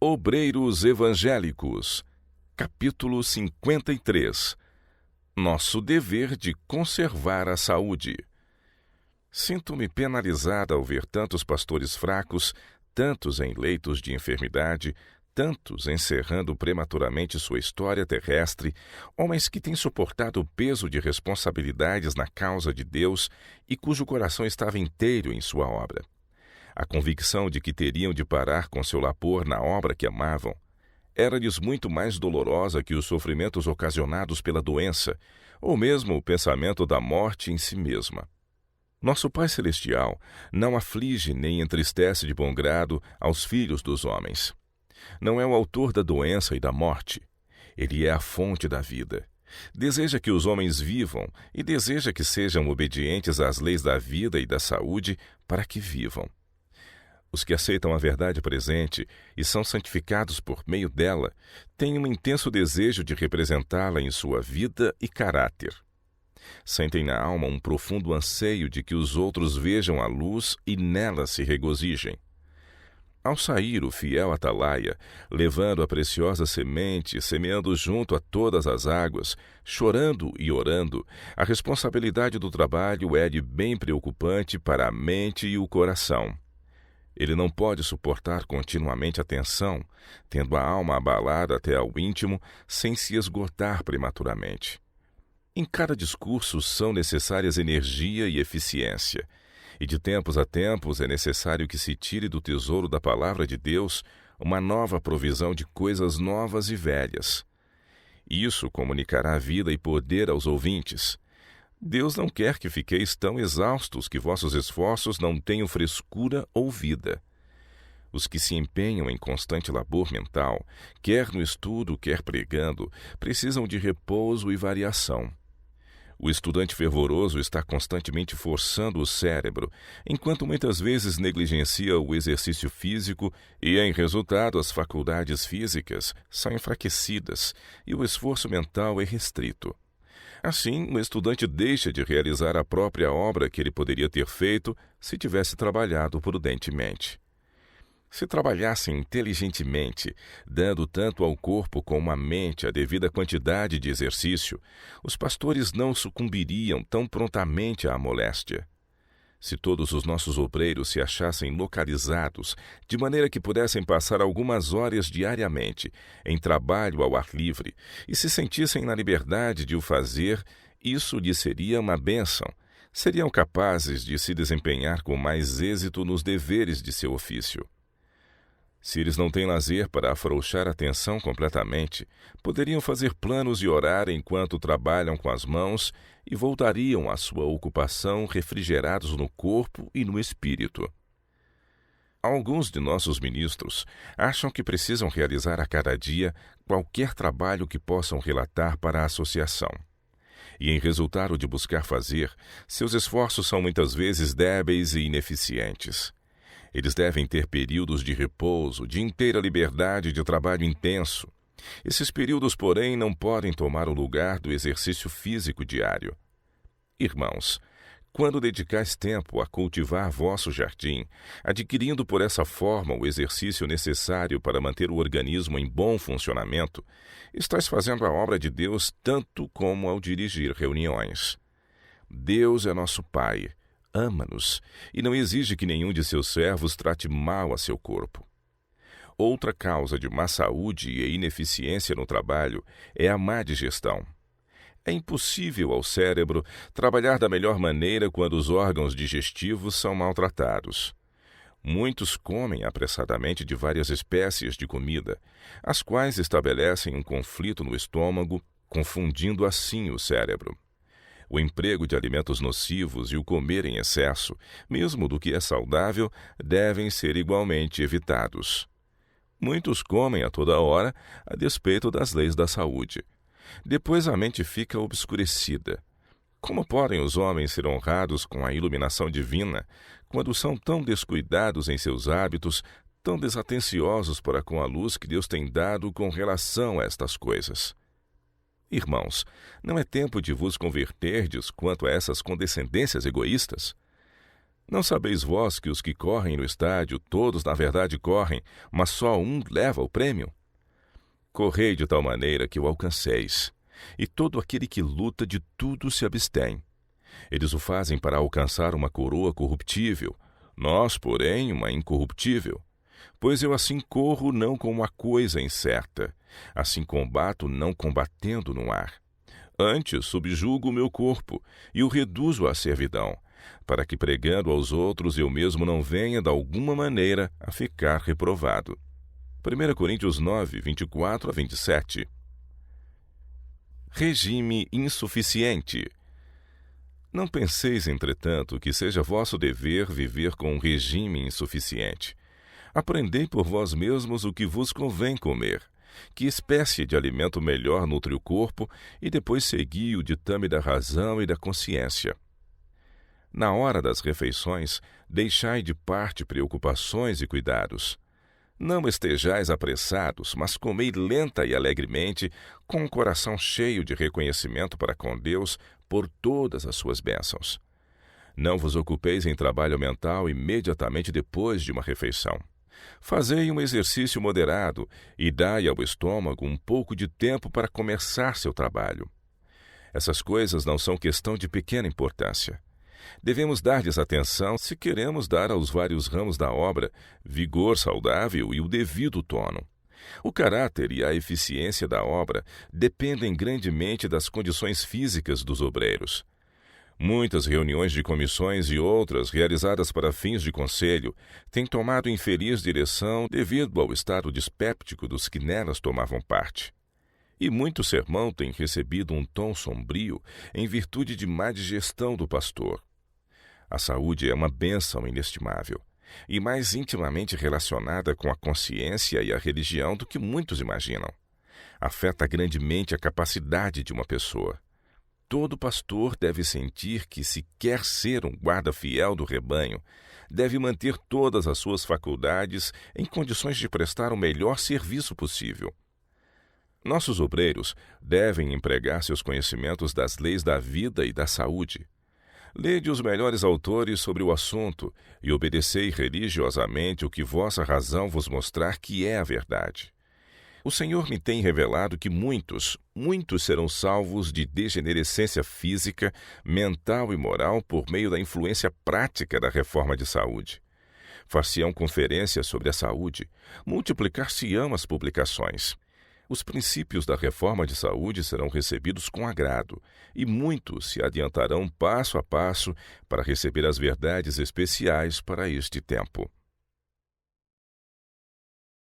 Obreiros Evangélicos, capítulo 53. Nosso dever de conservar a saúde. Sinto-me penalizada ao ver tantos pastores fracos, tantos em leitos de enfermidade, tantos encerrando prematuramente sua história terrestre, homens que têm suportado o peso de responsabilidades na causa de Deus e cujo coração estava inteiro em sua obra. A convicção de que teriam de parar com seu labor na obra que amavam era-lhes muito mais dolorosa que os sofrimentos ocasionados pela doença, ou mesmo o pensamento da morte em si mesma. Nosso Pai Celestial não aflige nem entristece de bom grado aos filhos dos homens. Não é o autor da doença e da morte. Ele é a fonte da vida. Deseja que os homens vivam e deseja que sejam obedientes às leis da vida e da saúde para que vivam. Os que aceitam a verdade presente e são santificados por meio dela têm um intenso desejo de representá-la em sua vida e caráter. Sentem na alma um profundo anseio de que os outros vejam a luz e nela se regozijem. Ao sair o fiel atalaia, levando a preciosa semente, semeando junto a todas as águas, chorando e orando, a responsabilidade do trabalho é-lhe bem preocupante para a mente e o coração. Ele não pode suportar continuamente a tensão, tendo a alma abalada até ao íntimo, sem se esgotar prematuramente. Em cada discurso são necessárias energia e eficiência, e de tempos a tempos é necessário que se tire do tesouro da palavra de Deus uma nova provisão de coisas novas e velhas. Isso comunicará vida e poder aos ouvintes. Deus não quer que fiqueis tão exaustos que vossos esforços não tenham frescura ou vida. Os que se empenham em constante labor mental, quer no estudo, quer pregando, precisam de repouso e variação. O estudante fervoroso está constantemente forçando o cérebro, enquanto muitas vezes negligencia o exercício físico e, em resultado, as faculdades físicas são enfraquecidas e o esforço mental é restrito. Assim, o estudante deixa de realizar a própria obra que ele poderia ter feito se tivesse trabalhado prudentemente. Se trabalhassem inteligentemente, dando tanto ao corpo como à mente a devida quantidade de exercício, os pastores não sucumbiriam tão prontamente à moléstia. Se todos os nossos obreiros se achassem localizados, de maneira que pudessem passar algumas horas diariamente em trabalho ao ar livre e se sentissem na liberdade de o fazer, isso lhes seria uma bênção. Seriam capazes de se desempenhar com mais êxito nos deveres de seu ofício. Se eles não têm lazer para afrouxar a atenção completamente, poderiam fazer planos e orar enquanto trabalham com as mãos e voltariam à sua ocupação refrigerados no corpo e no espírito. Alguns de nossos ministros acham que precisam realizar a cada dia qualquer trabalho que possam relatar para a associação. E, em resultado de buscar fazer, seus esforços são muitas vezes débeis e ineficientes. Eles devem ter períodos de repouso, de inteira liberdade de trabalho intenso. Esses períodos, porém, não podem tomar o lugar do exercício físico diário. Irmãos, quando dedicais tempo a cultivar vosso jardim, adquirindo por essa forma o exercício necessário para manter o organismo em bom funcionamento, estáis fazendo a obra de Deus tanto como ao dirigir reuniões. Deus é nosso Pai. Ama-nos e não exige que nenhum de seus servos trate mal a seu corpo. Outra causa de má saúde e ineficiência no trabalho é a má digestão. É impossível ao cérebro trabalhar da melhor maneira quando os órgãos digestivos são maltratados. Muitos comem apressadamente de várias espécies de comida, as quais estabelecem um conflito no estômago, confundindo assim o cérebro. O emprego de alimentos nocivos e o comer em excesso, mesmo do que é saudável, devem ser igualmente evitados. Muitos comem a toda hora, a despeito das leis da saúde. Depois a mente fica obscurecida. Como podem os homens ser honrados com a iluminação divina, quando são tão descuidados em seus hábitos, tão desatenciosos para com a luz que Deus tem dado com relação a estas coisas? Irmãos, não é tempo de vos converterdes quanto a essas condescendências egoístas? Não sabeis vós que os que correm no estádio, todos na verdade correm, mas só um leva o prêmio? Correi de tal maneira que o alcanceis, e todo aquele que luta de tudo se abstém. Eles o fazem para alcançar uma coroa corruptível, nós, porém, uma incorruptível. Pois eu assim corro não com uma coisa incerta, assim combato não combatendo no ar. Antes subjugo o meu corpo e o reduzo à servidão, para que pregando aos outros eu mesmo não venha de alguma maneira a ficar reprovado. 1 Coríntios 9, 24 a 27. Regime insuficiente. Não penseis, entretanto, que seja vosso dever viver com um regime insuficiente. Aprendei por vós mesmos o que vos convém comer, que espécie de alimento melhor nutre o corpo, e depois segui o ditame da razão e da consciência. Na hora das refeições, deixai de parte preocupações e cuidados. Não estejais apressados, mas comei lenta e alegremente, com o coração cheio de reconhecimento para com Deus por todas as suas bênçãos. Não vos ocupeis em trabalho mental imediatamente depois de uma refeição. Fazei um exercício moderado e dai ao estômago um pouco de tempo para começar seu trabalho. Essas coisas não são questão de pequena importância. Devemos dar-lhes atenção se queremos dar aos vários ramos da obra vigor saudável e o devido tono. O caráter e a eficiência da obra dependem grandemente das condições físicas dos obreiros. Muitas reuniões de comissões e outras realizadas para fins de conselho têm tomado infeliz direção devido ao estado dispéptico dos que nelas tomavam parte. E muito sermão tem recebido um tom sombrio em virtude de má digestão do pastor. A saúde é uma bênção inestimável e mais intimamente relacionada com a consciência e a religião do que muitos imaginam. Afeta grandemente a capacidade de uma pessoa. Todo pastor deve sentir que, se quer ser um guarda fiel do rebanho, deve manter todas as suas faculdades em condições de prestar o melhor serviço possível. Nossos obreiros devem empregar seus conhecimentos das leis da vida e da saúde. Lede os melhores autores sobre o assunto e obedecei religiosamente o que vossa razão vos mostrar que é a verdade. O Senhor me tem revelado que muitos serão salvos de degenerescência física, mental e moral por meio da influência prática da reforma de saúde. Far-se-ão conferências sobre a saúde, multiplicar-se-ão as publicações. Os princípios da reforma de saúde serão recebidos com agrado, e muitos se adiantarão passo a passo para receber as verdades especiais para este tempo.